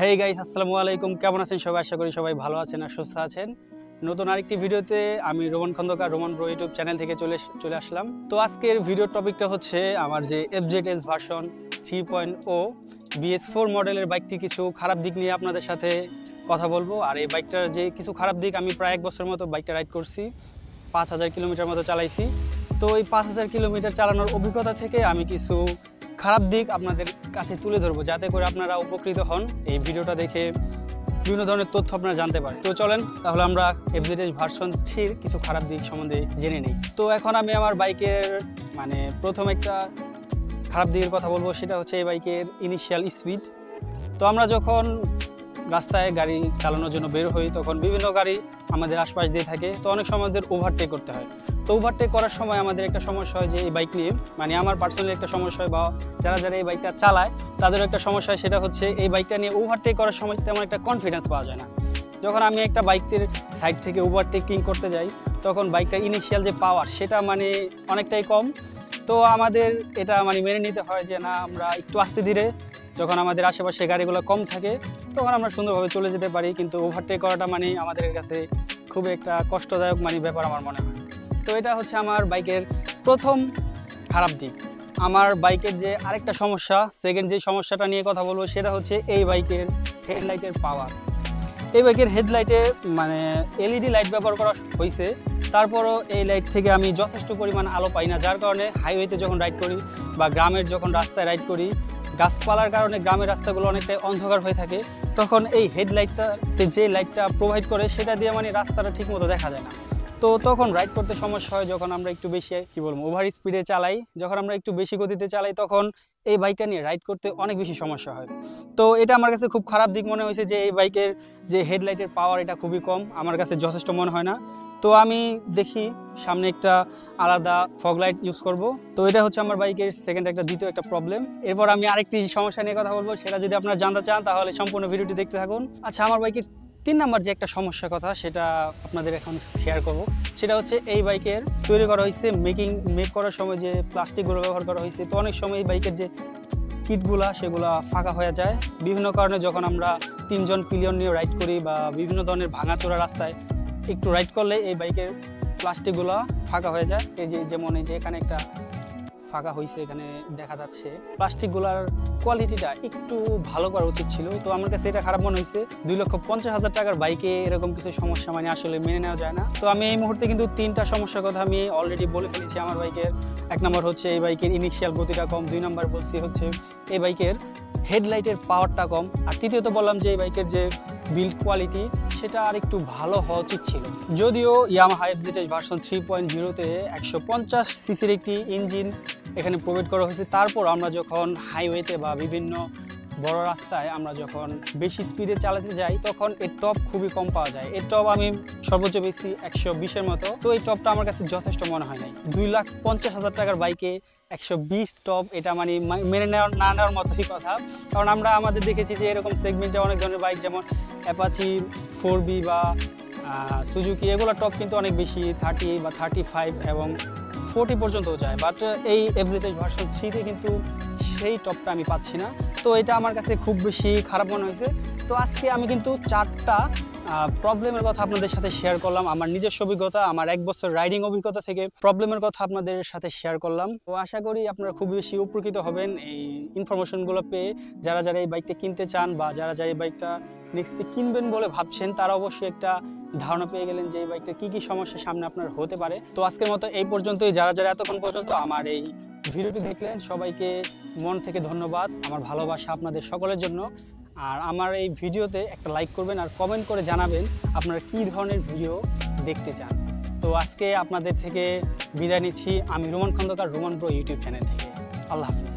Hey guys, আসসালামু আলাইকুম। কেমন আছেন সবাই? আশা করি সবাই ভালো আছেন আর সুস্থ আছেন। নতুন আরেকটি ভিডিওতে আমি Roman Khandakar Roman Bro YouTube channel থেকে চলে আসলাম। তো আজকের ভিডিওর টপিকটা হচ্ছে আমার যে FZs ভার্সন 3.0 BS4 মডেলের বাইকটি কিছু খারাপ দিক নিয়ে আপনাদের সাথে কথা বলবো। আর এই বাইকটার যে কিছু খারাপ দিক, আমি প্রায় 1 বছর মতো বাইকটা রাইড করছি, 5000 কিলোমিটার মতো চালাইছি। তো এই 5000 কিলোমিটার চালানোর অভিজ্ঞতা থেকে আমি কিছু খারাপ দিক আপনাদের কাছে তুলে ধরবো, যাতে করে আপনারা উপকৃত হন। এই ভিডিওটা দেখে বিভিন্ন ধরনের তথ্য আপনারা জানতে পারেন। তো চলেন তাহলে আমরা FZs ভার্সন 3 কিছু খারাপ দিক সম্বন্ধে জেনে নিই। তো এখন আমি আমার বাইকের প্রথম একটা খারাপ দিকের কথা বলবো, সেটা হচ্ছে এই বাইকের ইনিশিয়াল স্পিড। তো আমরা যখন রাস্তায় গাড়ি চালানোর জন্য বের হই, তখন বিভিন্ন গাড়ি আমাদের আশপাশ দিয়ে থাকে। তো অনেক সময় আমাদের ওভারটেক করতে হয়। তো ওভারটেক করার সময় আমাদের একটা সমস্যা হয় যে এই বাইক নিয়ে, আমার পার্সোনালি একটা সমস্যা হয়, বা যারা এই বাইকটা চালায় তাদেরও একটা সমস্যা হয়, সেটা হচ্ছে এই বাইকটা নিয়ে ওভারটেক করার সময় তেমন একটা কনফিডেন্স পাওয়া যায় না। যখন আমি একটা বাইকের সাইড থেকে ওভারটেকিং করতে যাই, তখন বাইকটার ইনিশিয়াল যে পাওয়ার সেটা অনেকটাই কম। তো আমাদের এটা মেনে নিতে হয় যে না, আমরা একটু আস্তে ধীরে, যখন আমাদের আশেপাশে গাড়িগুলো কম থাকে তখন আমরা সুন্দরভাবে চলে যেতে পারি। কিন্তু ওভারটেক করাটা আমাদের কাছে খুব একটা কষ্টদায়ক ব্যাপার আমার মনে হয়। তো এটা হচ্ছে আমার বাইকের প্রথম খারাপ দিক। আমার বাইকের যে আরেকটা সমস্যা, সেকেন্ড যে সমস্যাটা নিয়ে কথা বলবো, সেটা হচ্ছে এই বাইকের হেডলাইটের পাওয়ার। এই বাইকের হেডলাইটে LED লাইট ব্যবহার করা হয়েছে, তারপরও এই লাইট থেকে আমি যথেষ্ট পরিমাণ আলো পাই না, যার কারণে হাইওয়েতে যখন রাইড করি বা গ্রামের যখন রাস্তায় রাইড করি, গাছপালার কারণে গ্রামের রাস্তাগুলো অনেকটাই অন্ধকার হয়ে থাকে। তখন এই হেডলাইটটাতে যে লাইটটা প্রোভাইড করে, সেটা দিয়ে রাস্তাটা ঠিকমতো দেখা যায় না। তো তখন রাইড করতে সমস্যা হয়। যখন আমরা একটু বেশি ওভার স্পিডে চালাই, যখন আমরা একটু বেশি গতিতে চালাই, তখন এই বাইকটা নিয়ে রাইড করতে অনেক বেশি সমস্যা হয়। তো এটা আমার কাছে খুব খারাপ দিক মনে হয়েছে যে এই বাইকের যে হেডলাইটের পাওয়ার, এটা খুবই কম, আমার কাছে যথেষ্ট মনে হয় না। তো আমি দেখি সামনে একটা আলাদা ফগ লাইট ইউজ করব। তো এটা হচ্ছে আমার বাইকের দ্বিতীয় একটা প্রবলেম। এরপর আমি আরেকটি সমস্যা নিয়ে কথা বলবো, সেটা যদি আপনারা জানতে চান তাহলে সম্পূর্ণ ভিডিওটি দেখতে থাকুন। আচ্ছা, আমার বাইকের 3 নাম্বার যে একটা সমস্যার কথা, সেটা আপনাদের এখন শেয়ার করব। সেটা হচ্ছে এই বাইকের তৈরি করা হয়েছে, মেক করার সময় যে প্লাস্টিকগুলো ব্যবহার করা হয়েছে। তো অনেক সময় এই বাইকের যে কিটগুলা, সেগুলা ফাঁকা হয়ে যায় বিভিন্ন কারণে। যখন আমরা 3 জন পিলিয়ন নিয়ে রাইড করি বা বিভিন্ন ধরনের ভাঙাচোরা রাস্তায় একটু রাইড করলে এই বাইকের প্লাস্টিকগুলো ফাঁকা হয়ে যায়। যেমন এই যে এখানে একটা ফাঁকা হয়েছে, এখানে দেখা যাচ্ছে। প্লাস্টিকগুলোর কোয়ালিটিটা একটু ভালো করা উচিত ছিল। তো আমার কাছে এটা খারাপ মনে হয়েছে। 2,50,000 টাকার বাইকে এরকম কিছু সমস্যা আসলে মেনে নেওয়া যায় না। তো আমি এই মুহূর্তে কিন্তু 3টা সমস্যার কথা আমি অলরেডি বলে ফেলেছি আমার বাইকের। 1 নম্বর হচ্ছে এই বাইকের ইনিশিয়াল গতিটা কম, 2 নম্বর বলছি হচ্ছে এই বাইকের হেডলাইটের পাওয়ারটা কম, আর তৃতীয়ত বললাম যে এই বাইকের যে বিল্ড কোয়ালিটি, সেটা আর একটু ভালো হওয়া উচিত ছিল। যদিও Yamaha FZs ভার্সন 3.0-তে 150 সিসির একটি ইঞ্জিন এখানে প্রোভাইড করা হয়েছে, তারপর আমরা যখন হাইওয়েতে বা বিভিন্ন বড় রাস্তায় আমরা যখন বেশি স্পিডে চালাতে যাই, তখন এর টপ খুবই কম পাওয়া যায়। এর টপ আমি সর্বোচ্চ বেশি 120-এর মতো। তো এই টপটা আমার কাছে যথেষ্ট মনে হয় নাই। 2,50,000 টাকার বাইকে 120 টপ, এটা মেনে না নেওয়ার মতোই কথা। কারণ আমরা আমাদের দেখেছি যে এরকম সেগমেন্টে অনেক ধরনের বাইক, যেমন অ্যাপাচি 4B বা সুজুকি, এগুলো টপ কিন্তু অনেক বেশি, 30 বা 35 এবং 40 পর্যন্তও যায়। বাট এই FZs ভার্সন 3-তে কিন্তু সেই টপটা আমি পাচ্ছি না। তো এটা আমার কাছে খুব বেশি খারাপ মনে হয়েছে। তো আজকে আমি কিন্তু 4টা প্রবলেমের কথা আপনাদের সাথে শেয়ার করলাম। আমার নিজস্ব অভিজ্ঞতা, আমার 1 বছর রাইডিং অভিজ্ঞতা থেকে প্রবলেমের কথা আপনাদের সাথে শেয়ার করলাম। তো আশা করি আপনারা খুব বেশি উপকৃত হবেন এই ইনফরমেশনগুলো পেয়ে। যারা এই বাইকটা কিনতে চান বা যারা এই বাইকটা নেক্সটে কিনবেন বলে ভাবছেন, তারা অবশ্যই একটা ধারণা পেয়ে গেলেন যে এই বাইকটা কি সমস্যার সামনে আপনার হতে পারে। তো আজকের মতো এই পর্যন্তই। যারা এতক্ষণ পর্যন্ত আমার এই ভিডিওটি দেখলেন, সবাইকে মন থেকে ধন্যবাদ। আমার ভালোবাসা আপনাদের সকলের জন্য। আর আমার এই ভিডিওতে একটা লাইক করবেন আর কমেন্ট করে জানাবেন আপনারা কী ধরনের ভিডিও দেখতে চান। তো আজকে আপনাদের থেকে বিদায় নিচ্ছি আমি Roman Khandakar, Roman Bro YouTube channel থেকে। আল্লাহ হাফিজ।